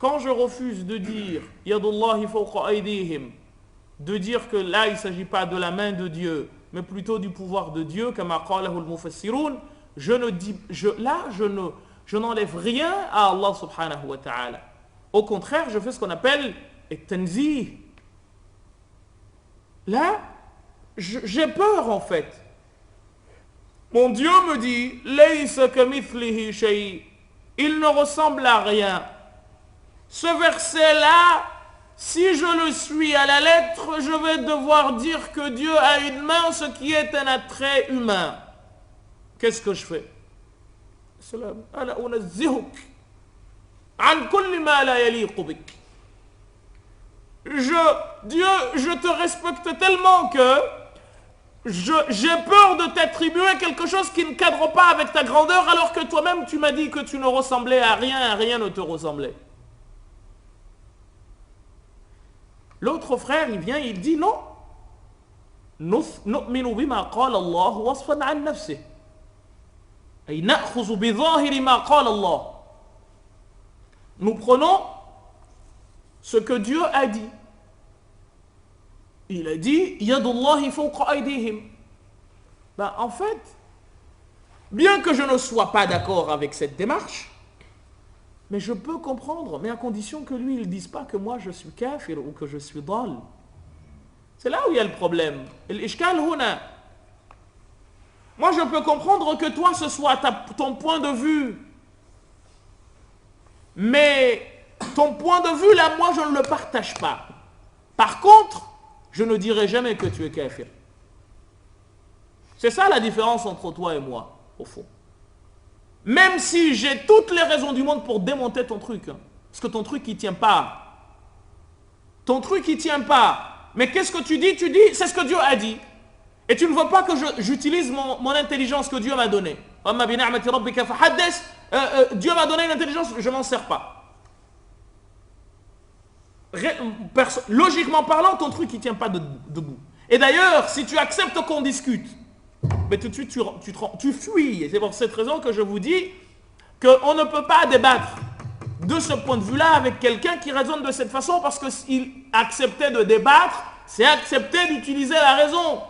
quand je refuse de dire Yadullahi fawqa aydihim, de dire que là il ne s'agit pas de la main de Dieu, mais plutôt du pouvoir de Dieu, comme qalahu al-mufassirun, je n'enlève rien à Allah subhanahu wa ta'ala. Au contraire, je fais ce qu'on appelle at-tanzih. Là, j'ai peur en fait. Mon Dieu me dit, laysa kamithlihi shay. Il ne ressemble à rien. Ce verset-là, si je le suis à la lettre, je vais devoir dire que Dieu a une main, ce qui est un attrait humain. Qu'est-ce que je fais? Ana unazzihuk an kulli ma la yaliqu bik. Dieu, je te respecte tellement que j'ai peur de t'attribuer quelque chose qui ne cadre pas avec ta grandeur, alors que toi-même tu m'as dit que tu ne ressemblais à rien ne te ressemblait. L'autre frère, il vient, il dit non. نؤمن بما قال الله وصفا عن نفسه. أي نأخذ بظاهر ما قال الله. Nous prenons ce que Dieu a dit. Il a dit Yadullahi fawqa aydihim. Ben, en fait, bien que je ne sois pas d'accord avec cette démarche, mais je peux comprendre, mais à condition que lui, il ne dise pas que moi je suis kafir ou que je suis dal. C'est là où il y a le problème. L'ishkal huna. Moi je peux comprendre que toi ce soit ton point de vue. Mais ton point de vue là, moi je ne le partage pas. Par contre, je ne dirai jamais que tu es kafir. C'est ça la différence entre toi et moi, au fond. Même si j'ai toutes les raisons du monde pour démonter ton truc. Hein, parce que ton truc, il ne tient pas. Ton truc, il ne tient pas. Mais qu'est-ce que tu dis? Tu dis, c'est ce que Dieu a dit. Et tu ne veux pas que j'utilise mon intelligence que Dieu m'a donnée. Dieu m'a donné une intelligence, je ne m'en sers pas. Logiquement parlant, ton truc, il ne tient pas debout. Et d'ailleurs, si tu acceptes qu'on discute, mais tout de suite, tu fuis. Et c'est pour cette raison que je vous dis qu'on ne peut pas débattre de ce point de vue-là avec quelqu'un qui raisonne de cette façon, parce que s'il acceptait de débattre, c'est accepter d'utiliser la raison.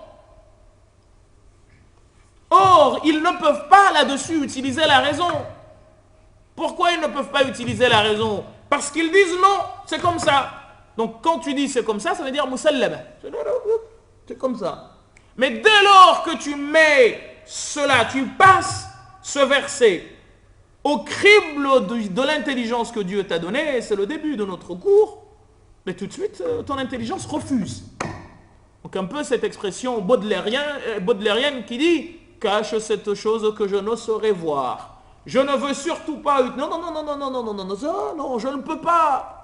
Or, ils ne peuvent pas là-dessus utiliser la raison. Pourquoi ils ne peuvent pas utiliser la raison? Parce qu'ils disent non, c'est comme ça. Donc quand tu dis c'est comme ça, ça veut dire musallama. C'est comme ça. Mais dès lors que tu mets cela, tu passes ce verset au crible de l'intelligence que Dieu t'a donnée, c'est le début de notre cours, mais tout de suite, ton intelligence refuse. Donc un peu cette expression baudelairienne qui dit « Cache cette chose que je ne saurais voir. Je ne veux surtout pas... Non, je ne peux pas. »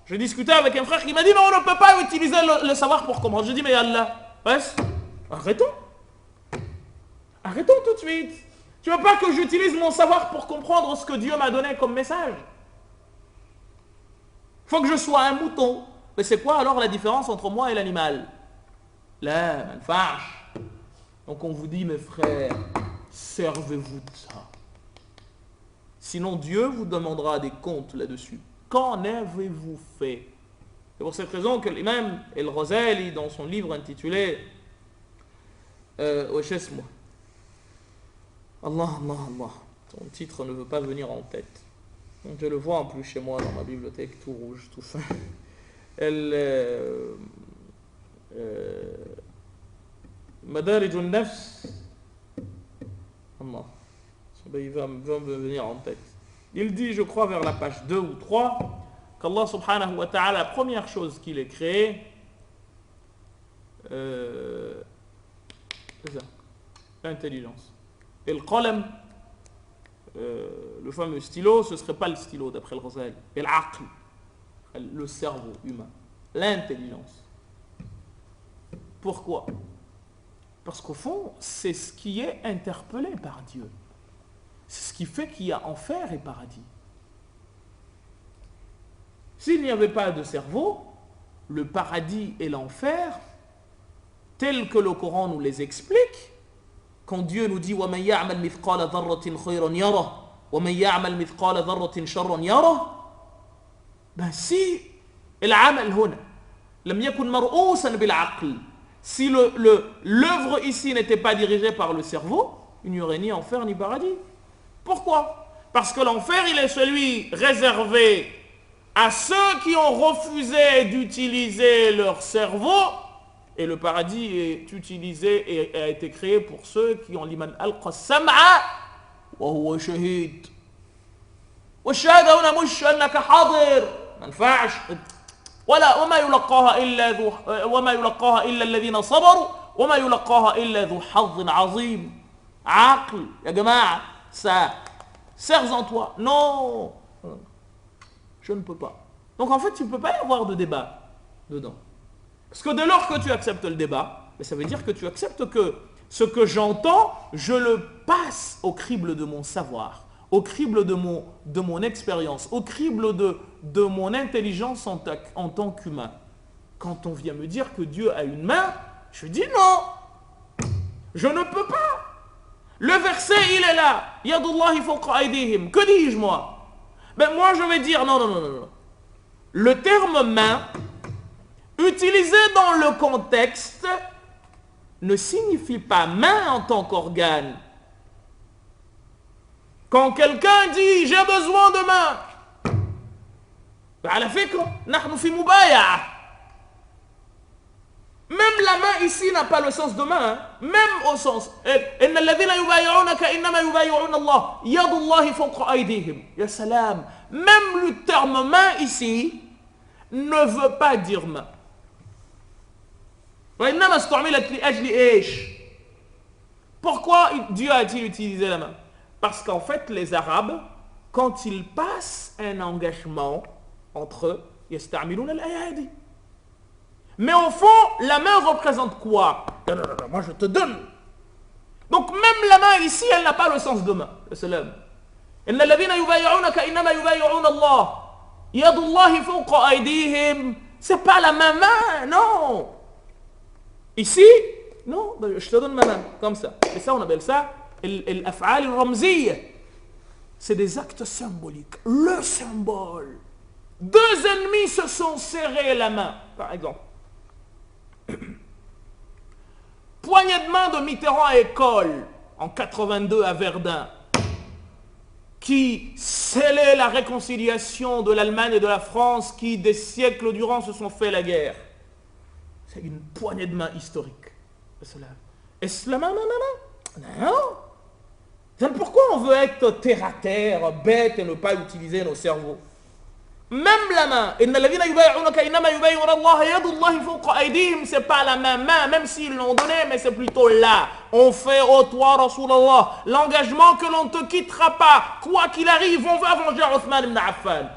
J'ai discuté avec un frère qui m'a dit « Mais on ne peut pas utiliser le savoir pour comprendre. » Je dis « Mais Allah, arrêtons. Arrêtons tout de suite. Tu ne veux pas que j'utilise mon savoir pour comprendre ce que Dieu m'a donné comme message. Il faut que je sois un mouton. Mais c'est quoi alors la différence entre moi et l'animal? Là, malfâche. Donc on vous dit, mes frères, servez-vous de ça. Sinon Dieu vous demandera des comptes là-dessus. Qu'en avez-vous fait? C'est pour cette raison que l'imam El-Ghazali, dans son livre intitulé Allah, son titre ne veut pas venir en tête. Donc je le vois en plus chez moi dans ma bibliothèque, tout rouge, tout ça. Madarij al-Nafs. Allah, il va me venir en tête. Il dit, je crois, vers la page 2 ou 3, qu'Allah subhanahu wa ta'ala, la première chose qu'il ait créée, c'est ça, l'intelligence. Et le qalam, le fameux stylo, ce ne serait pas le stylo d'après le Ghazali. Et l'aql, le cerveau humain, l'intelligence. Pourquoi? Parce qu'au fond, c'est ce qui est interpellé par Dieu. C'est ce qui fait qu'il y a enfer et paradis. S'il n'y avait pas de cerveau, le paradis et l'enfer, tels que le Coran nous les explique, quand Dieu nous dit وَمَنْ يَعْمَلْ مِثْقَالَ ذَرَّةٍ خَيْرًا يَرَهُ وَمَنْ يَعْمَلْ مِثْقَالَ ذَرَّةٍ شَرًّا يَرَهُ, Ben si العمل هنا لم يكن مرؤوسا بالعقل, si l'œuvre ici n'était pas dirigée par le cerveau, il n'y aurait ni enfer ni paradis. Pourquoi? Parce que l'enfer, il est celui réservé à ceux qui ont refusé d'utiliser leur cerveau, et le paradis est utilisé et a été créé pour ceux qui ont liman alqa sam'a wa huwa shahid. والشهادة هنا مش أنك حاضر, ما ينفعش. وما يلقاها إلا الذين صبروا وما يلقاها إلا ذو حظ عظيم. عقل يا جماعة, ça serre en toi. Non, je ne peux pas. Donc en fait, tu ne peux pas y avoir de débat dedans. Parce que dès lors que tu acceptes le débat, ça veut dire que tu acceptes que ce que j'entends, je le passe au crible de mon savoir, au crible de mon expérience, au crible de mon intelligence en tant qu'humain. Quand on vient me dire que Dieu a une main, je dis non, je ne peux pas. Le verset, il est là. Yadullahi fawqa aydihim. Que dis-je moi? Ben moi je vais dire non. Le terme main, utilisé dans le contexte, ne signifie pas main en tant qu'organe. Quand quelqu'un dit j'ai besoin de main, على فكرة نحن في مبايعة. Même la main ici n'a pas le sens de main, même au sens إن الذين يبايعونك إنما يبايعون الله يد الله فوق أيديهم. Ya salam. Même le terme main ici ne veut pas dire main. وإنما استعملت لأجل إيش? Pourquoi Dieu a-t-il utilisé la main? Parce qu'en fait, les Arabes, quand ils passent un engagement entre eux, يستعملون الأيادي. Mais au fond, la main représente quoi? Non, moi je te donne. Donc même la main ici, elle n'a pas le sens de main. إن الذين يبايعونك إنما يبايعون الله يد الله فوق أيديهم. C'est pas la main, non. Ici, non, je te donne ma main, comme ça. Et ça, on appelle ça l'af'al al-ramziyya. C'est des actes symboliques. Le symbole. Deux ennemis se sont serrés la main, par exemple. Poignée de main de Mitterrand à École, en 82 à Verdun, qui scellait la réconciliation de l'Allemagne et de la France, qui des siècles durant se sont fait la guerre. C'est une poignée de main historique. Est-ce la main? Non. C'est pourquoi on veut être terre à terre, bête et ne pas utiliser nos cerveaux. Même la main, c'est pas la main, même s'ils l'ont donné, mais c'est plutôt là. On fait au toi, Rasulallah, l'engagement que l'on ne te quittera pas, quoi qu'il arrive, on va venger Othman ibn Affan.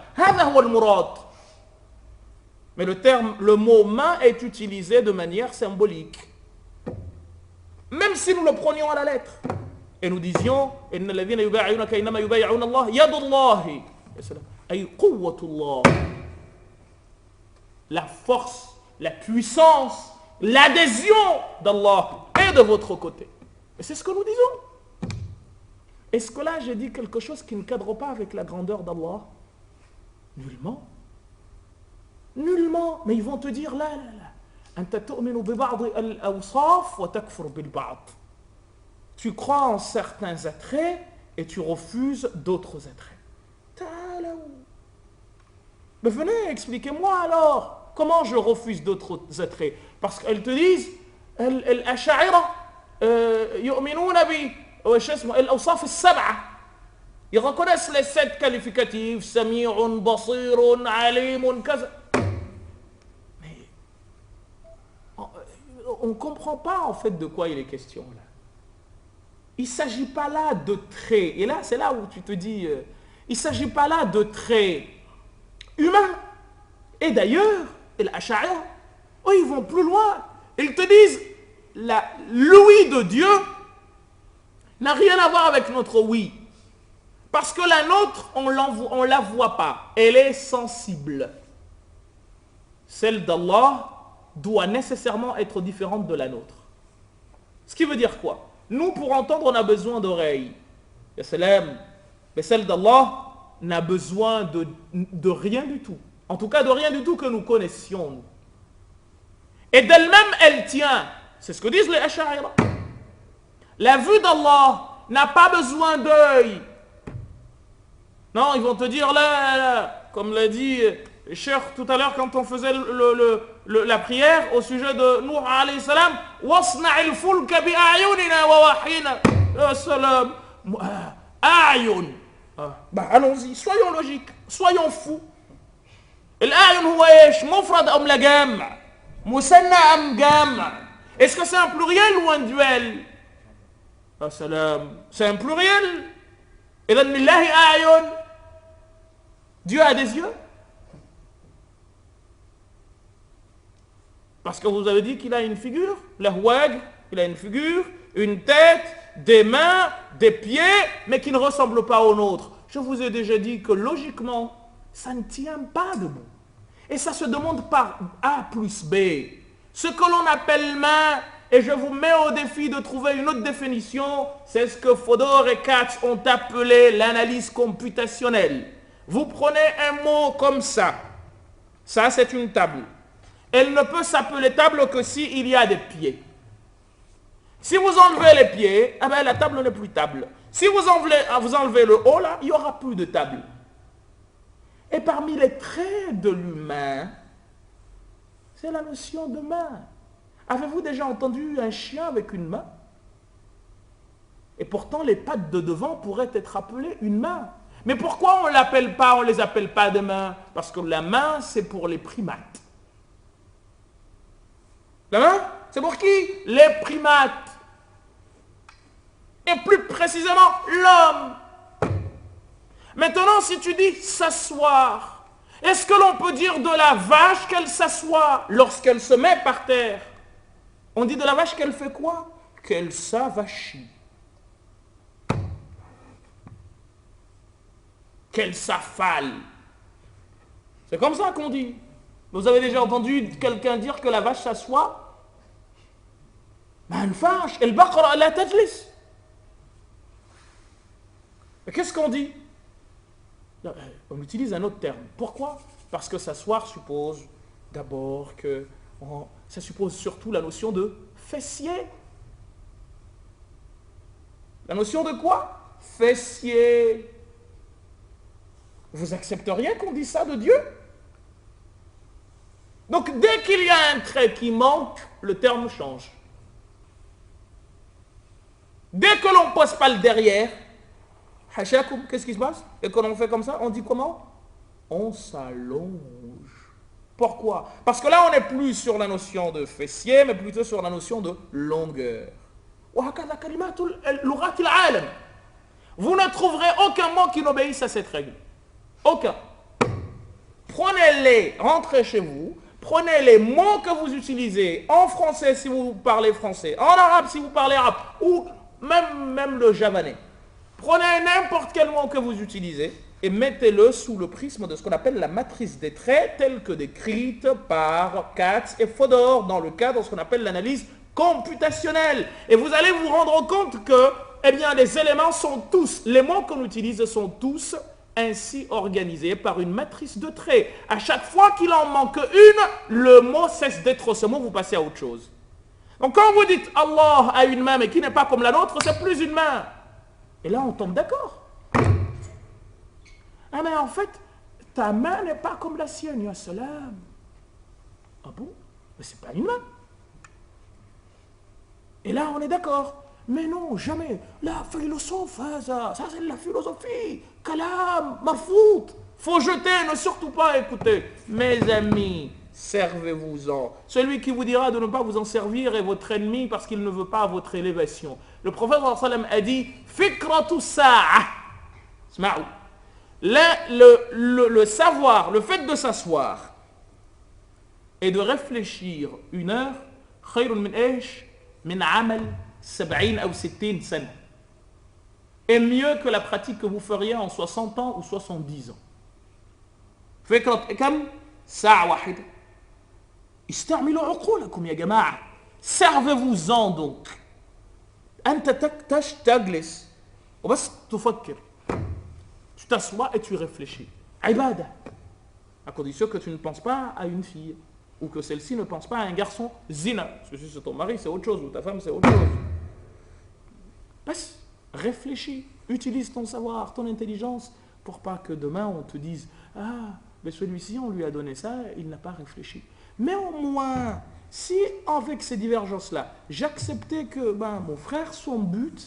Mais le mot main est utilisé de manière symbolique. Même si nous le prenions à la lettre. Et nous disions, la force, la puissance, l'adhésion d'Allah est de votre côté. Et c'est ce que nous disons. Est-ce que là j'ai dit quelque chose qui ne cadre pas avec la grandeur d'Allah? Nullement. Nullement. Mais ils vont te dire là. Tu crois en certains attraits et tu refuses d'autres attraits. Mais venez, expliquez-moi alors, comment je refuse d'autres attraits? Parce qu'elles te disent, ils reconnaissent les 7 qualificatifs, Sami'un, Basirun, Alimun, kaza. Mais on ne comprend pas en fait de quoi il est question là. Il ne s'agit pas là de traits. Et là, c'est là où tu te dis, il ne s'agit pas là de traits humains. Et d'ailleurs, les Ash'ari, ils vont plus loin. Ils te disent, l'ouïe de Dieu n'a rien à voir avec notre ouïe. Parce que la nôtre, on ne la voit pas. Elle est sensible. Celle d'Allah doit nécessairement être différente de la nôtre. Ce qui veut dire quoi? Nous, pour entendre, on a besoin d'oreilles. Mais celle d'Allah n'a besoin de rien du tout. En tout cas, de rien du tout que nous connaissions. Et d'elle-même, elle tient. C'est ce que disent les Ash'arira. La vue d'Allah n'a pas besoin d'œil. Non, ils vont te dire là, comme l'a dit Cheikh tout à l'heure quand on faisait la prière au sujet de Nuh alayhi salam, wasna'il fulka bi a'yunina wa wahina. Salam. A'yun. Allons-y, soyons logiques, soyons fous. الأعين هو ايش؟ مفرد أم لجمع؟ مثنى أم جمع؟ Est-ce que c'est un pluriel ou un duel? Salam. C'est un pluriel. إذن لله أعين. Dieu a des yeux? Parce que vous avez dit qu'il a une figure, l'ahwag, il a une figure, une tête, des mains, des pieds, mais qui ne ressemblent pas aux nôtres. Je vous ai déjà dit que logiquement, ça ne tient pas debout. Et ça se demande par A plus B. Ce que l'on appelle main, et je vous mets au défi de trouver une autre définition, c'est ce que Fodor et Katz ont appelé l'analyse computationnelle. Vous prenez un mot comme ça. Ça, c'est une table. Elle ne peut s'appeler table que s'il y a des pieds. Si vous enlevez les pieds, eh bien, la table n'est plus table. Si vous enlevez le haut, là, il n'y aura plus de table. Et parmi les traits de l'humain, c'est la notion de main. Avez-vous déjà entendu un chien avec une main? Et pourtant, les pattes de devant pourraient être appelées une main. Mais pourquoi on ne les appelle pas des mains? Parce que la main, c'est pour les primates. La main, c'est pour qui? Les primates. Et plus précisément, l'homme. Maintenant, si tu dis s'asseoir, est-ce que l'on peut dire de la vache qu'elle s'assoit lorsqu'elle se met par terre? On dit de la vache qu'elle fait quoi? Qu'elle s'avachit. Qu'elle s'affale. C'est comme ça qu'on dit. Vous avez déjà entendu quelqu'un dire que la vache s'assoit? Ma vache, elle baqara la tajlis. Qu'est-ce qu'on dit? On utilise un autre terme. Pourquoi? Parce que s'asseoir suppose d'abord que... ça suppose surtout la notion de fessier. La notion de quoi? Fessier. Vous accepteriez qu'on dise ça de Dieu? Donc dès qu'il y a un trait qui manque, le terme change. Dès que l'on ne pose pas le derrière, qu'est-ce qui se passe? Et quand on fait comme ça, on dit comment? On s'allonge. Pourquoi? Parce que là, on n'est plus sur la notion de fessier, mais plutôt sur la notion de longueur. Vous ne trouverez aucun mot qui n'obéisse à cette règle. Aucun. Prenez-les, rentrez chez vous, prenez les mots que vous utilisez en français si vous parlez français, en arabe si vous parlez arabe, ou même le javanais. Prenez n'importe quel mot que vous utilisez et mettez-le sous le prisme de ce qu'on appelle la matrice des traits, telle que décrite par Katz et Fodor dans le cadre de ce qu'on appelle l'analyse computationnelle. Et vous allez vous rendre compte que, eh bien, les éléments sont tous, les mots qu'on utilise sont tous ainsi organisés par une matrice de traits. À chaque fois qu'il en manque une, le mot cesse d'être ce mot, vous passez à autre chose. Donc quand vous dites Allah a une main mais qui n'est pas comme la nôtre, c'est plus une main. Et là, on tombe d'accord. Ah, mais en fait, ta main n'est pas comme la sienne, ya salam. Ah bon? Mais c'est pas une main. Et là, on est d'accord. Mais non, jamais. La philosophe, ça c'est la philosophie. Kalam, marfout. Faut jeter, ne surtout pas écouter. Mes amis, servez-vous-en. Celui qui vous dira de ne pas vous en servir est votre ennemi parce qu'il ne veut pas votre élévation. Le prophète sallam a dit fikratu sa'a. Le savoir, le fait de s'asseoir et de réfléchir une heure, khayrun min ish min amal 70 ou 60 sana, est mieux que la pratique que vous feriez en 60 ans ou 70 ans. فكرة كم ساعة واحدة استعملوا عقولكم يا جماعة. servez-vous-en donc. أنت تجلس وبس تفكر. Tu t'assois et tu réfléchis. عبادة. À condition que tu ne penses pas à une fille. Ou que celle-ci ne pense pas à un garçon zina. Parce que si c'est ton mari, c'est autre chose. Ou ta femme, c'est autre chose. Passe, réfléchis. Utilise ton savoir, ton intelligence. Pour pas que demain, on te dise « Ah, mais celui-ci, on lui a donné ça, il n'a pas réfléchi. » Mais au moins, si avec ces divergences-là, j'acceptais que mon frère, son but,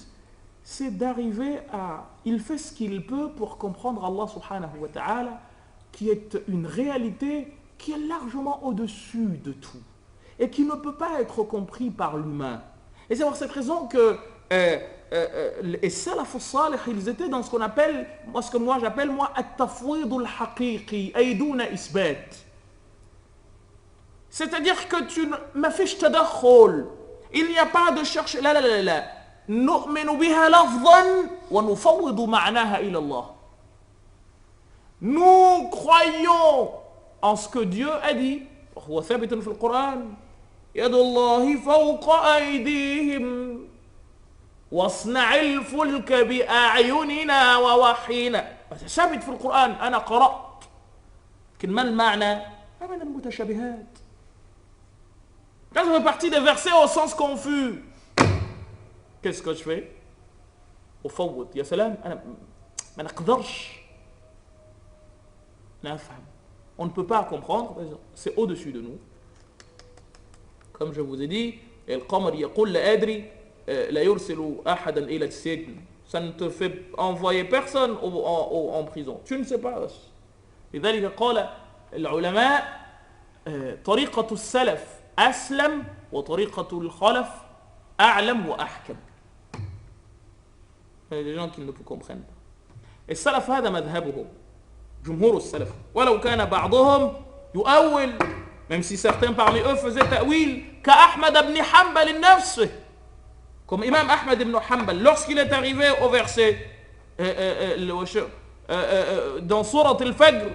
c'est d'arriver à... Il fait ce qu'il peut pour comprendre Allah subhanahu wa ta'ala, qui est une réalité qui est largement au-dessus de tout et qui ne peut pas être compris par l'humain. Et c'est pour cette raison que les salaf salih, ils étaient dans ce qu'on appelle, ce que moi j'appelle at-tafwid al-haqiqi, ayduna isbat. C'est-à-dire que tu ne fais tadakhul. Il n'y a pas de chercher. La. Nu'minu biha lafzan wa nufawwidu ma'naha ila Allah. Nous croyons en ce que Dieu a dit. وهو ثابت في القرآن. يد الله فوق أيديهم واصنع الفلك بأعيننا ووحينا. ثابت في القرآن. أنا قرأت. لكن ما المعنى؟ من المتشابهات. Quand ça fait partie des versets au sens confus, qu'est-ce que je fais? أفوض. يا سلام أنا ما نقدرش نفهم. On ne peut pas comprendre, c'est au-dessus de nous. Comme je vous ai dit, القمر يقول لا أدري لا يرسل أحدا إلى السجن. Ça ne te fait envoyer personne en prison. Tu ne sais pas. لذلك قال العلماء طريقة السلف أسلم وطريقة الخلف أعلم وأحكم. Les gens qui ne comprennent pas. السلف هذا مذهبهم. جمهور السلف ولو كان بعضهم يؤول même si certains parmi eux faisaient تأويل كأحمد بن حنبل نفسه comme Imam Ahmad ibn Hanbal lorsqu'il est arrivé au verset dans Surat al-Fajr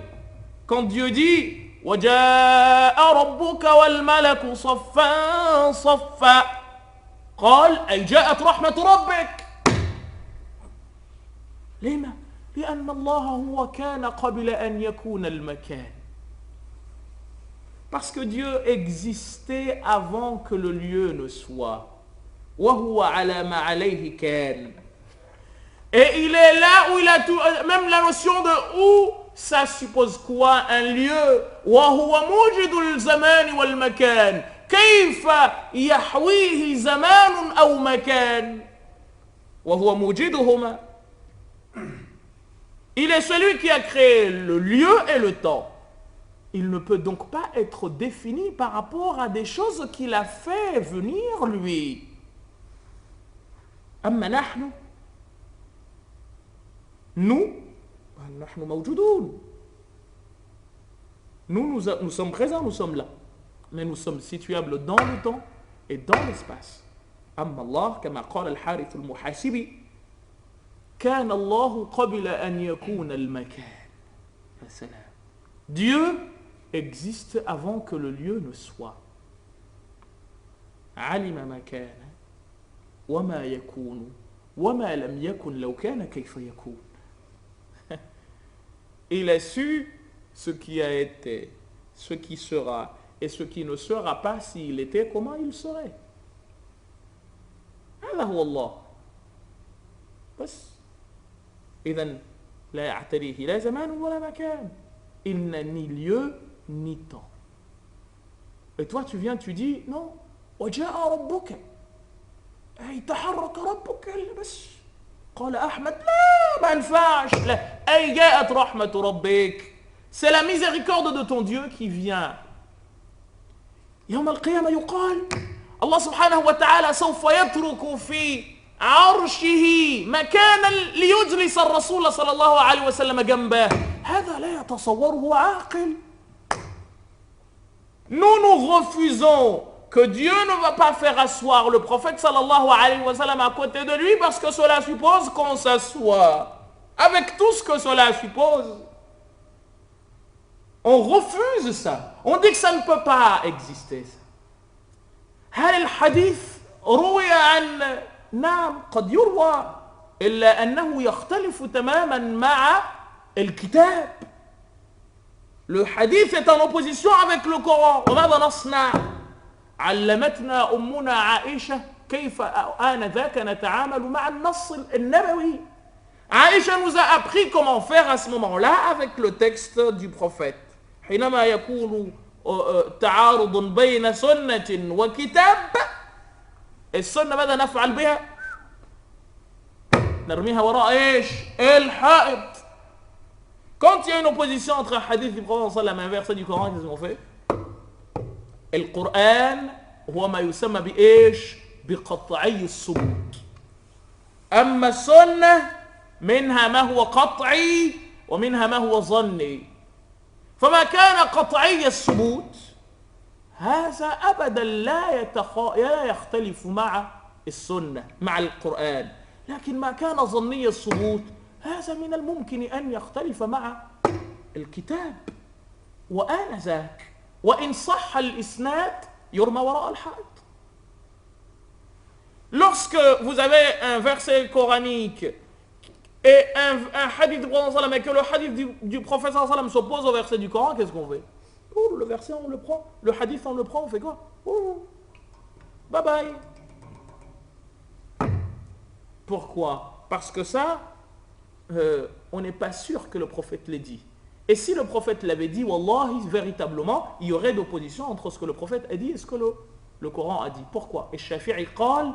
quand Dieu dit وجاء ربك والملك صفا صفا قال أي جاءت رحمة ربك لما؟ لأن الله هو كان قبل أن يكون المكان. Parce que Dieu existait avant que le lieu ne soit. وهو على ما عليه كان. Et il est là où il a tout, même la notion de où, ça suppose quoi? Un lieu. وهو موجد الزمان والمكان. كيف يحويه زمان أو مكان؟ وهو موجدهما. Il est celui qui a créé le lieu et le temps. Il ne peut donc pas être défini par rapport à des choses qu'il a fait venir lui. أما نحن نحن موجودون. Nous sommes présents, nous sommes là. Mais nous sommes situables dans le temps et dans l'espace. أما الله كما قال الحارث المحاسبي كان الله قبل أن يكون المكان. Dieu existe avant que le lieu ne soit. علم ما كان وما يكون وما لم يكن لو كان كيف يكون. Il a su ce qui a été, ce qui sera et ce qui ne sera pas s'il était, comment il serait. هذا هو الله. بس إذن لا يعتريه لا زمان ولا مكان. Il n'a ni lieu ni temps. Et toi tu viens, tu dis non. وجاء ربك أي تحرك ربك بس. قال أحمد لا ما ينفعش. لا أي جاءت رحمة ربك. C'est la miséricorde de ton Dieu qui vient. يوم القيامة يقال الله سبحانه وتعالى سوف يترك في عرشه مكانا ليجلس الرسول صلى الله عليه وسلم جنبه. هذا لا يتصوره عاقل. Nous refusons que Dieu ne va pas faire asseoir le prophète sallallahu alayhi wa sallam à côté de lui parce que cela suppose qu'on s'assoit. Avec tout ce que cela suppose, on refuse ça. On dit que ça ne peut pas exister. هل الحديث روي عن نعم قد يروى إلا أنه يختلف تماما مع الكتاب. Le hadith est en opposition avec le Coran. وماذا نصنع؟ علمتنا أمنا عائشة كيف آنذاك نتعامل مع النص النبوي. Aïcha nous a appris comment faire à ce moment-là avec le texte du prophète. حينما يكون تعارض بين سنة وكتاب السنة ماذا نفعل بها؟ نرميها وراء ايش؟ الحائط. Quand il y a une opposition entre un hadith du prophète et un verset du Coran, qu'est-ce qu'on fait? القرآن هو ما يسمى بإيش؟ بقطعي الثبوت. أما السنة منها ما هو قطعي ومنها ما هو ظني. فما كان قطعي الثبوت هذا أبدا لا يختلف مع السنة مع القرآن. لكن ما كان ظني الثبوت هذا من الممكن أن يختلف مع الكتاب. وآنذاك وإن صح الإسناد يرمى وراء الحائط. Lorsque vous avez un verset coranique et un hadith du prophète sallam et que le hadith du prophète sallam s'oppose au verset du Coran, qu'est-ce qu'on fait? Oh, le verset on le prend, le hadith on le prend, on fait quoi? Oh, bye bye. Pourquoi? Parce que ça, on n'est pas sûr que le prophète l'ait dit. Et si le prophète l'avait dit, wallahi, véritablement, il y aurait d'opposition entre ce que le prophète a dit et ce que le Coran a dit. Pourquoi? Et Shafi'i قال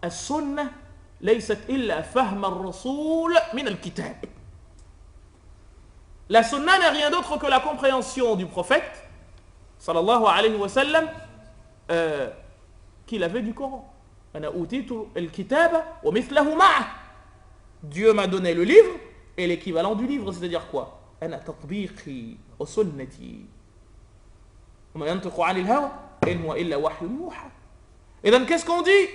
السنة ليست إلا فهم الرسول من الكتاب. La sunna n'est rien d'autre que la compréhension du prophète sallallahu alayhi wa sallam qu'il avait du Coran. أنا أوتيت الكتاب ومثله معه. Dieu m'a donné le livre et l'équivalent du livre, c'est-à-dire quoi? أنا تطبيقي وسنتي وما ينطق عن الهوى إن هو إلا وحي يوحى. إذن qu'est-ce qu'on dit?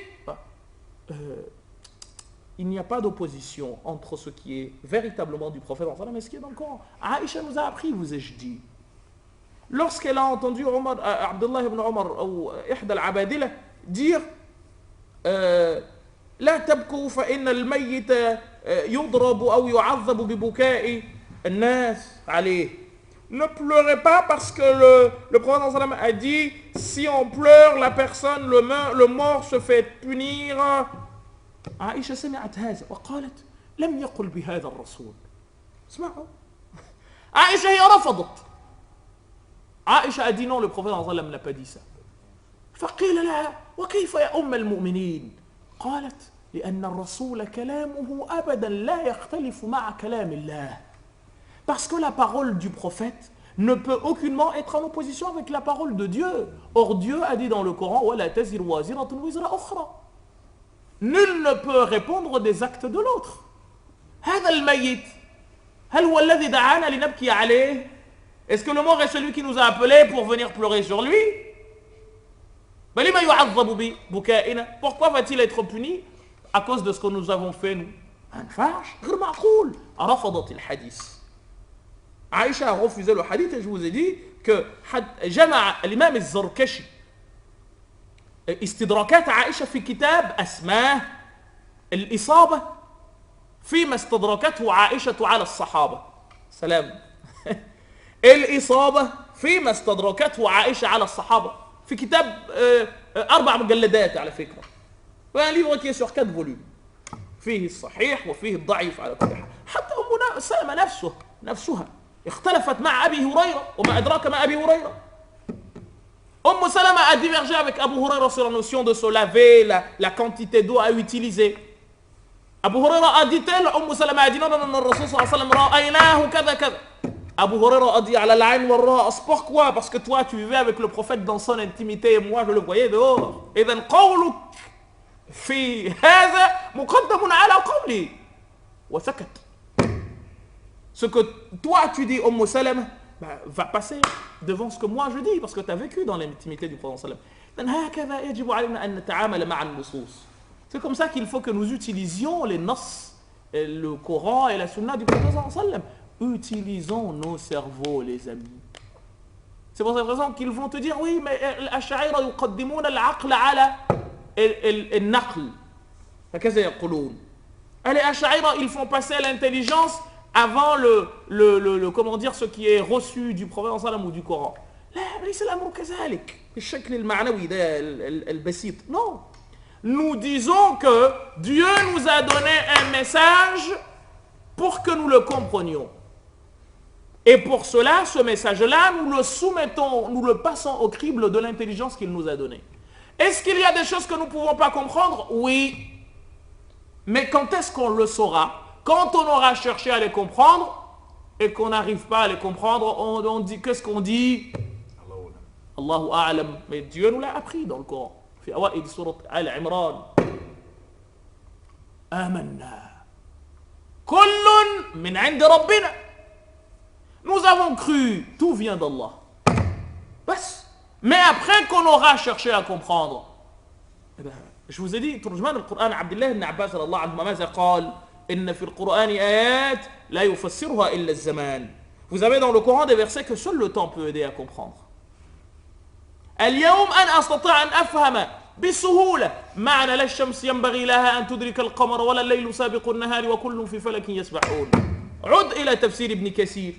Il n'y a pas d'opposition entre ce qui est véritablement du prophète et ce qui est dans le Coran. Aïcha nous a appris, vous ai-je dit. Lorsqu'elle a entendu Abdullah ibn Omar ou Ihda al-Abadila dire لا تبكوا فإن الميت يضرب أو يعذب ببكاء الناس عليه. Ne pleurez pas parce que le prophète a dit si on pleure, la personne, le mort se fait punir. عائشة سمعت هذا وقالت لم يقل بهذا الرسول. اسمعوا. عائشة هي رفضت. عائشة a dit non, le prophète n'a pas dit ça. فقيل لها وكيف يا أم المؤمنين؟ قالت لأن الرسول كلامه أبدا لا يختلف مع كلام الله. Parce que la parole du prophète ne peut aucunement être en opposition avec la parole de Dieu. Or Dieu a dit dans le Coran ولا تزر وازرة وزر أخرى. Nul ne peut répondre des actes de l'autre. هذا الميت هل هو الذي دعانا لنبكي عليه? Est-ce que le mort est celui qui nous a appelés pour venir pleurer sur lui? Pourquoi va-t-il être puni à cause de ce que nous avons fait nous? غير معقول. رفضت الحديث. Aïcha a refusé le hadith et je vous ai dit que جمع الإمام الزركشي استدراكات عائشة في كتاب اسماه الإصابة فيما استدركته عائشة على الصحابة. سلام. الإصابة فيما استدركته عائشة على الصحابة في كتاب 4 مجلدات على فكرة. un livre qui est sur 4 volumes. فيه الصحيح وفيه الضعيف على كل حال. حتى أمنا سلمة نفسها اختلفت مع أبي هريرة وما أدراك ما أبي هريرة. Salama a divergé avec Abu Huraira sur la notion de se laver, la quantité d'eau à utiliser. Abu Huraira a dit-elle, Salama a dit non, le Rasul sallallahu alayhi wa sallam ra'aynahu kada kada. Abu Huraira a dit ala al-ayn wa ar-ra's. Pourquoi? Parce que toi tu vivais avec le prophète dans son intimité et moi je le voyais dehors. إذن قولك في هذا مقدم على قولي وسكت. Ce que toi tu dis Salama va passer devant ce que moi je dis parce que tu as vécu dans l'intimité du prophète. C'est comme ça qu'il faut que nous utilisions les nas, le Coran et la sunna du prophète. Utilisons nos cerveaux, les amis. C'est pour cette raison qu'ils vont te dire oui, mais الأشاعرة يقدمون العقل على النقل. هكذا يقولون. Les Ash'aïra, ils font passer l'intelligence avant comment dire, ce qui est reçu du prophète sallam ou du Coran. Non. Nous disons que Dieu nous a donné un message pour que nous le comprenions. Et pour cela, ce message-là, nous le soumettons, nous le passons au crible de l'intelligence qu'il nous a donnée. Est-ce qu'il y a des choses que nous ne pouvons pas comprendre? Oui. Mais quand est-ce qu'on le saura? Quand on aura cherché à les comprendre et qu'on n'arrive pas à les comprendre, on dit, qu'est-ce qu'on dit? Allahu a'lam. Mais Dieu nous l'a appris dans le Coran. في أوائل سورة آل عمران آمنا كل من عند ربنا. Nous avons cru, tout vient d'Allah. Mais après qu'on aura cherché à comprendre, je vous ai dit, ترجمان القرآن عبد الله بن عباس رضي الله عنهما ماذا قال؟ إن في القرآن آيات لا يفسرها إلا الزمان. Vous avez dans le Coran des versets que seul le temps peut aider à comprendre. اليوم أنا أستطيع أن أفهم بسهولة معنى لا الشمس ينبغي لها أن تدرك القمر ولا الليل سابق النهار وكل في فلك يسبحون. عد إلى تفسير ابن كثير.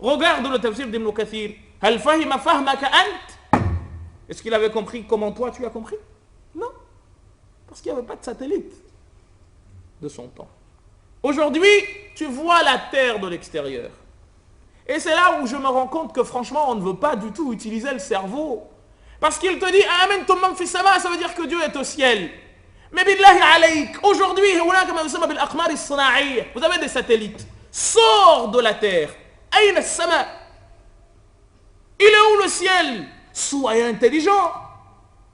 Regarde le tafsir d'Ibn Kathir. هل فهم فهمك أنت? Est-ce qu'il avait compris comment toi tu as compris? Non. Parce qu'il n'y avait pas de satellite de son temps. Aujourd'hui, tu vois la terre de l'extérieur. Et c'est là où je me rends compte que franchement, on ne veut pas du tout utiliser le cerveau. Parce qu'il te dit, Amen, ton man fi sama, ça veut dire que Dieu est au ciel. Mais billahi alayk, aujourd'hui, vous avez des satellites. Sors de la terre. Aïna sama. Il est où le ciel? Soyez intelligent.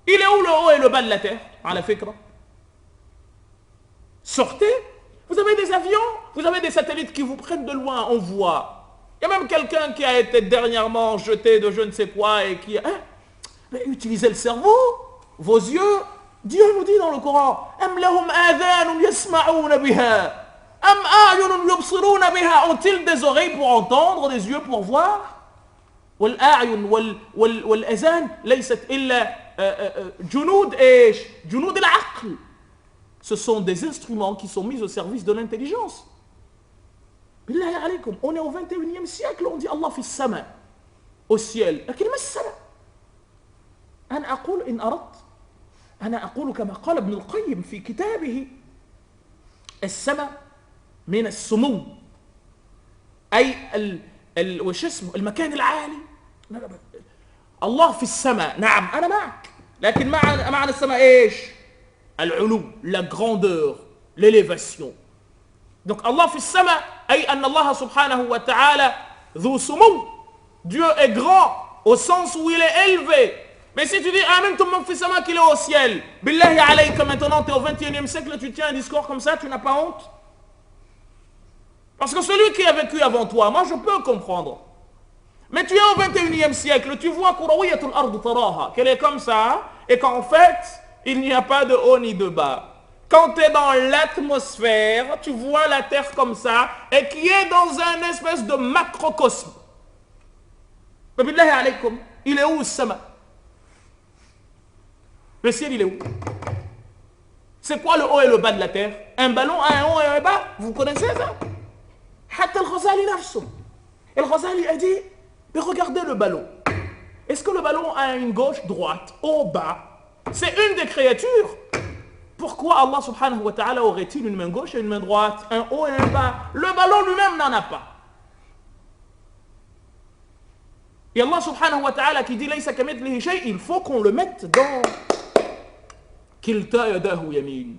Il est où le haut et le bas de la terre? À la fikra. Sortez. Vous avez des avions, vous avez des satellites qui vous prennent de loin, on voit. Il y a même quelqu'un qui a été dernièrement jeté de je ne sais quoi et qui... mais utilisez le cerveau, vos yeux. Dieu nous dit dans le Coran, Am lahum adhanun yasma'una biha. Am a'yunun yubsiruna biha. Ont-ils des oreilles pour entendre, des yeux pour voir? Wal a'yun wal azan laysat illa junud ايش? Junud al-aql. Ce sont des instruments qui sont mis au service de l'intelligence. Billahi alaykum, on est au 21e siècle, on dit Allah fi sama, au ciel. لكن ما السماء؟ أنا أقول إن أردت، أنا أقول كما قال ابن القيم في كتابه السماء من السمو، أي وش اسمه المكان العالي. الله في السماء، نعم أنا معك، لكن معنى السماء إيش؟ العلو، la grandeur, l'élévation. Donc Allah fi sama, ay anna Allah subhanahu wa ta'ala dhu sumu. Dieu est grand au sens où il est élevé. Mais si tu dis Amen, tout le monde fi sama qu'il est au ciel, billahi alayka, maintenant tu es au 21e siècle, tu tiens un discours comme ça, tu n'as pas honte? Parce que celui qui a vécu avant toi, moi je peux comprendre. Mais tu es au 21e siècle, tu vois Kurawiyatul Ard Taraha, qu'elle est comme ça, et qu'en fait, il n'y a pas de haut ni de bas. Quand tu es dans l'atmosphère, tu vois la Terre comme ça, et qui est dans un espèce de macrocosme. Billahi alaykum, il est où le sama? Le ciel, il est où? C'est quoi le haut et le bas de la Terre? Un ballon a un haut et un bas? Vous connaissez ça? Hatta al-Ghazali nafsu. Et le Ghazali a dit, mais regardez le ballon. Est-ce que le ballon a une gauche, droite, haut, bas? C'est une des créatures. Pourquoi Allah subhanahu wa ta'ala aurait-il une main gauche et une main droite, un haut et un bas? Le ballon lui-même n'en a pas. Et Allah subhanahu wa ta'ala qui dit laysa kamithlihi shay, il faut qu'on le mette dans kilta yadahu yamin.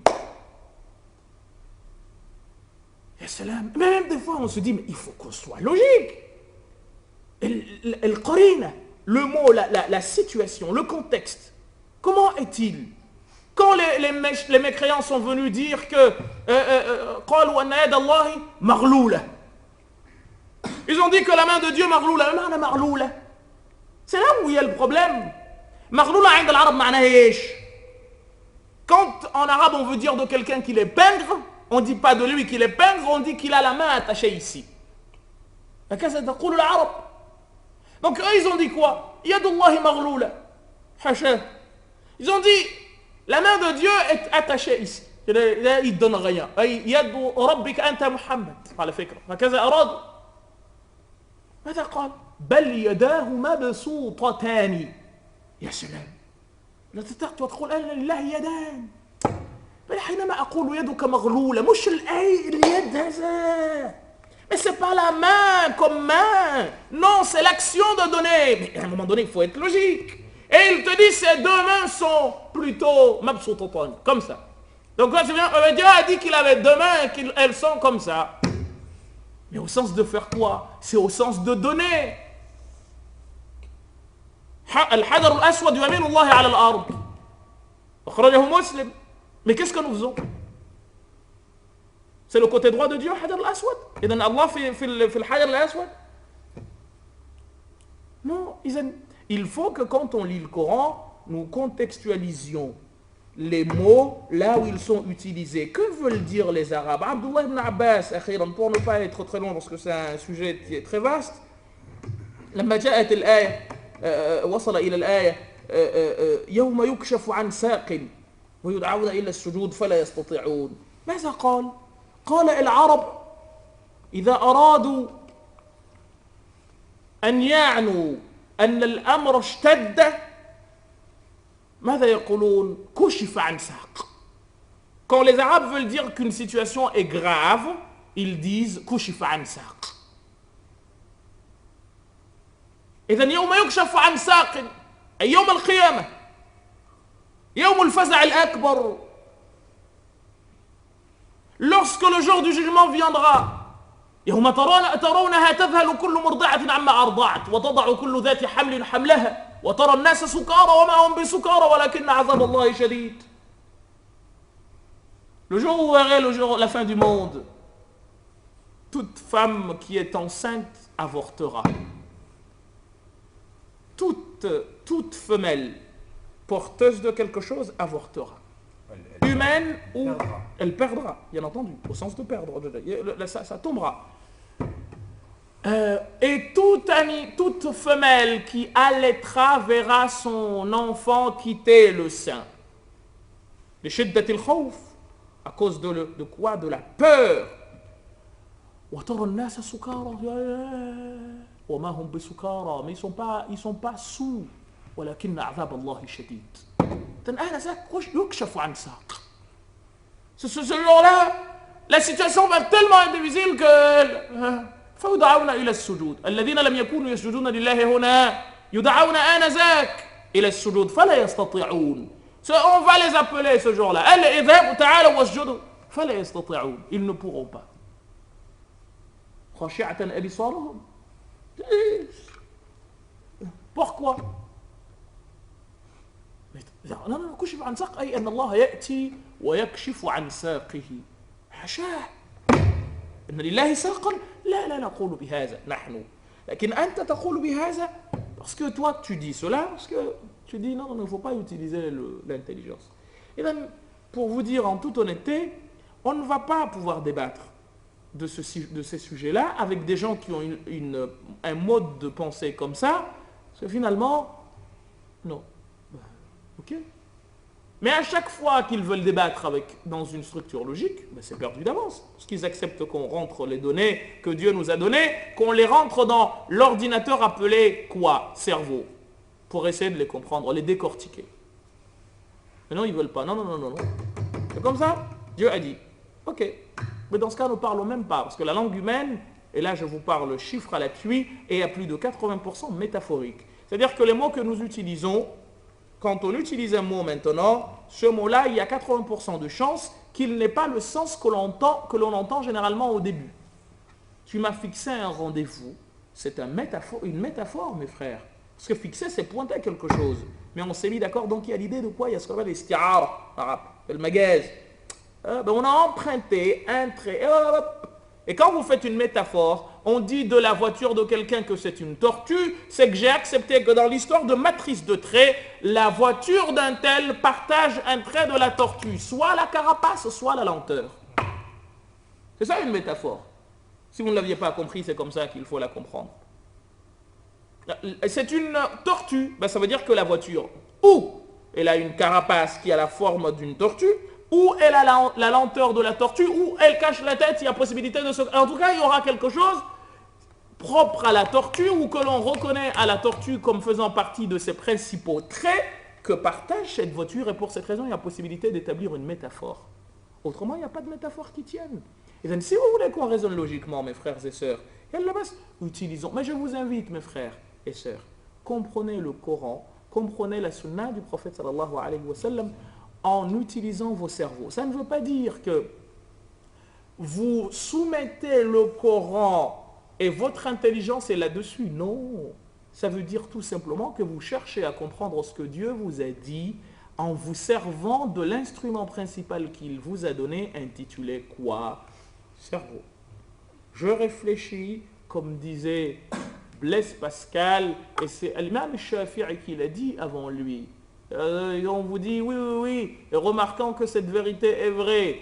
Ya salam. Mais même des fois on se dit mais il faut qu'on soit logique. El-qarina, le mot, la situation, le contexte. Comment est-il? Quand les mécréants sont venus dire que ils ont dit que la main de Dieu marloula. C'est là où il y a le problème. Quand en arabe on veut dire de quelqu'un qu'il est pingre, on ne dit pas de lui qu'il est pingre, on dit qu'il a la main attachée ici. Donc eux ils ont dit quoi? Yadullahi maghloula. Hasha. Ils ont dit la main de Dieu est attachée ici. لا يدون غيا أي يد ربك أنت محمد على فكرة هكذا أراد. ماذا قال؟ بل يداه مبسوطتان. يا سلام، لا تتقطع وتقول أنا لله يدان. بل حينما أقول يدك مغلولة مش اليد هذا. Mais c'est pas la main comme main. Non, c'est l'action de donner. Mais à un moment donné, il faut être logique. Et il te dit ces deux mains sont plutôt mabsoutatan, comme ça. Donc quand tu viens, Dieu a dit qu'il avait deux mains et qu'elles sont comme ça. Mais au sens de faire quoi? C'est au sens de donner. الحجر الأسود يمين الله على الأرض أخرجه مسلم. Mais qu'est-ce que nous faisons? C'est le côté droit de Dieu, Hajar al-Aswad. Et donc Allah fait le Hajar al-Aswad. Non, il faut que quand on lit le Coran, nous contextualisions les mots là où ils sont utilisés. Que veulent dire les Arabes? Abdullah ibn Abbas, pour ne pas être très long parce que c'est un sujet qui est très vaste. لما جاءت الآية وصل إلى الآية يوم يكشف عن ساق ويدعون إلى السجود فلا يستطيعون. ماذا قال؟ قال العرب إذا أرادوا أن يعنوا أن الأمر اشتد ماذا يقولون؟ كشف عن ساق. Quand les Arabes veulent dire qu'une situation est grave, ils disent كشف عن ساق. إذن يوم يكشف عن ساق أي يوم القيامة يوم الفزع الأكبر. Lorsque le jour du jugement viendra, يوم ترونها تذهل كل مرضعة عما أرضعت وتضع كل ذات حمل حملها وترى الناس سكارى وما هم بسكارى ولكن عذاب الله شديد. Le jour où vous verrez la fin du monde, toute femme qui est enceinte avortera. Toute femelle porteuse de quelque chose avortera. Humaine ou elle perdra, bien entendu, au sens de perdre, ça tombera. Et toute femelle qui allaitera verra son enfant quitter le sein. Les shiddat al-khawf, à cause de quoi? De la peur. وترى الناس سكارى وما هم بسكارى, mais ils sont pas sous. ولكن عذاب الله شديد. Ce jour-là, la situation va être tellement indivisible que فيدعون إلى السجود الذين لم يكونوا يسجدون لله هنا يدعون آنذاك إلى السجود فلا يستطيعون. On va les appeler ce jour-là. اذهبوا تعالوا واسجدوا فلا يستطيعون. Ils ne pourront pas. خاشعة أبصارهم. Pourquoi? لا كشف عن ساق أي أن الله يأتي ويكشف عن ساقه. حاشاه. إن لله ساقا لا نقول بهذا نحن. لكن أنت تقول بهذا parce que toi tu dis cela parce que tu dis non, il ne faut pas utiliser l'intelligence. Et donc, pour vous dire en toute honnêteté, on ne va pas pouvoir débattre de ces sujets-là avec des gens qui ont un mode de pensée comme ça, parce que finalement, non. Ok. Mais à chaque fois qu'ils veulent débattre dans une structure logique, c'est perdu d'avance. Parce qu'ils acceptent qu'on rentre les données que Dieu nous a données, qu'on les rentre dans l'ordinateur appelé quoi? Cerveau. Pour essayer de les comprendre, les décortiquer. Mais non, ils ne veulent pas. Non. C'est comme ça, Dieu a dit. Ok. Mais dans ce cas, nous ne parlons même pas. Parce que la langue humaine, et là je vous parle chiffre à l'appui, est à plus de 80% métaphorique. C'est-à-dire que les mots que nous utilisons, quand on utilise un mot maintenant, ce mot-là, il y a 80% de chances qu'il n'ait pas le sens que l'on entend généralement au début. Tu m'as fixé un rendez-vous. C'est une métaphore, mes frères. Parce que fixer, c'est pointer à quelque chose. Mais on s'est mis d'accord, donc il y a l'idée de quoi? Il y a ce qu'on appelle l'isti'ara, le magaz. On a emprunté un trait. Et quand vous faites une métaphore, on dit de la voiture de quelqu'un que c'est une tortue, c'est que j'ai accepté que dans l'histoire de matrice de traits, la voiture d'un tel partage un trait de la tortue, soit la carapace, soit la lenteur. C'est ça une métaphore. Si vous ne l'aviez pas compris, c'est comme ça qu'il faut la comprendre. C'est une tortue, ça veut dire que la voiture, ou elle a une carapace qui a la forme d'une tortue, ou elle a la lenteur de la tortue, ou elle cache la tête, il y a possibilité de se... En tout cas, il y aura quelque chose propre à la tortue ou que l'on reconnaît à la tortue comme faisant partie de ses principaux traits que partage cette voiture, et pour cette raison, il y a possibilité d'établir une métaphore. Autrement, il n'y a pas de métaphore qui tienne. Et donc, si vous voulez qu'on raisonne logiquement, mes frères et sœurs, utilisons. Mais je vous invite, mes frères et sœurs, comprenez le Coran, comprenez la sunna du prophète sallallahu alayhi wa sallam en utilisant vos cerveaux. Ça ne veut pas dire que vous soumettez le Coran et votre intelligence est là-dessus. Non. Ça veut dire tout simplement que vous cherchez à comprendre ce que Dieu vous a dit en vous servant de l'instrument principal qu'il vous a donné, intitulé quoi? Cerveau. Je réfléchis, comme disait Blaise Pascal, et c'est l'imam Shafi'i qui l'a dit avant lui. Et on vous dit oui, et remarquant que cette vérité est vraie,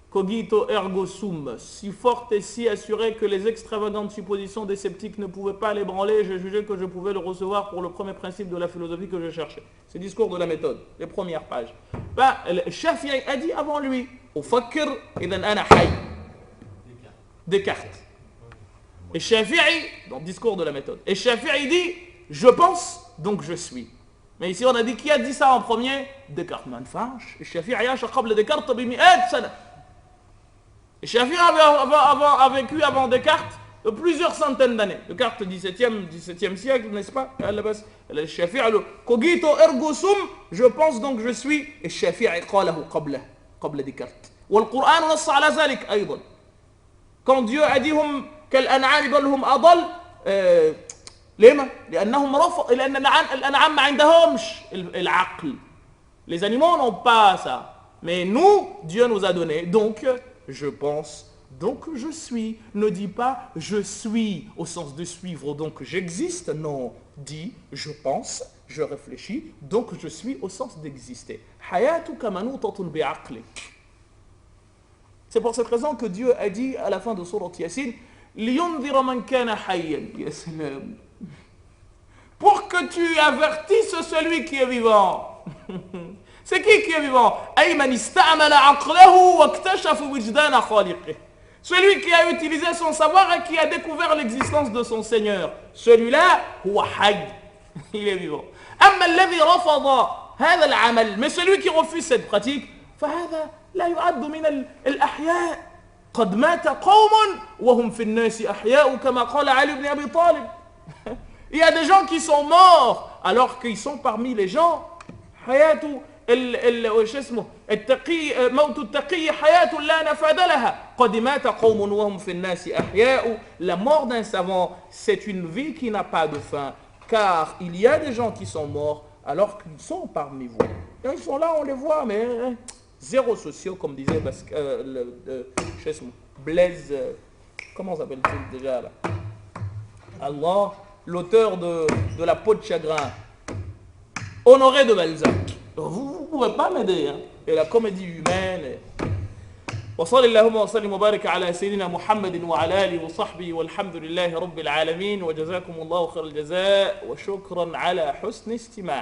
cogito ergo sum, si forte et si assurée que les extravagantes suppositions des sceptiques ne pouvaient pas l'ébranler, j'ai jugé que je pouvais le recevoir pour le premier principe de la philosophie que je cherchais. C'est le discours de la méthode, les premières pages. Shafi'i a dit avant lui, Ufakkir idan ana hay. Descartes. Et Shafi'i, dans le discours de la méthode, et Shafi'i dit, je pense, donc je suis. Mais ici on a dit, qui a dit ça en premier? Descartes. Manfâche. Et Shafi'i a qabla Descartes bimi'at sana. Et Shafi'i a vécu avant Descartes de plusieurs centaines d'années. Descartes, le 17e siècle, n'est-ce pas? Shafi'i a le cogito ergo sum, je pense donc je suis. Et Shafi'i qalahu qabla Descartes. والقرآن نص على ذلك أيضا. Quand Dieu a dit hum كالأنعام بل هم أضل لما؟ لأن الأنعام ما عندهمش العقل. Les animaux n'ont pas ça. Mais nous, Dieu nous a donné. Donc, je pense, donc je suis. Ne dis pas je suis au sens de suivre, donc j'existe. Non, dis je pense, je réfléchis, donc je suis au sens d'exister. حياتك منوطة بعقلك. C'est pour cette raison que Dieu a dit à la fin de Sourate Yassine, لِيُنْذِرَ مَنْ كَانَ حَيًّا. Ya salam. Pour que tu avertisses celui qui est vivant. C'est qui est vivant? أي من استعمل عقله واكتشف وجدان خالقه. Celui qui a utilisé son savoir et qui a découvert l'existence de son Seigneur. Celui-là, هو حي. Il est vivant. أما الذي رفض هذا العمل, mais celui qui refuse cette pratique, فهذا لا يعد من الأحياء. قد مات قوم وهم في الناس أحياء كما قال علي بن أبي طالب. Il y a des gens qui sont morts alors qu'ils sont parmi les gens. حياة التقي موت التقي حياة لا نفاد لها. قد مات قوم وهم في الناس أحياء. La mort d'un savant, c'est une vie qui n'a pas de fin, car il y a des gens qui sont morts alors qu'ils sont parmi vous. Ils sont là, on les voit, mais zéro sociaux, comme disait Blaise, comment s'appelle-t-il déjà là? Allah, l'auteur de la peau de chagrin, Honoré de Balzac. Vous ne pouvez pas m'aider, hein? Et la comédie humaine. وصلى اللهم وسلم وبارك على سيدنا محمد وعلى آله وصحبه والحمد لله رب العالمين وجزاكم الله خير الجزاء وشكرا على حسن استماع.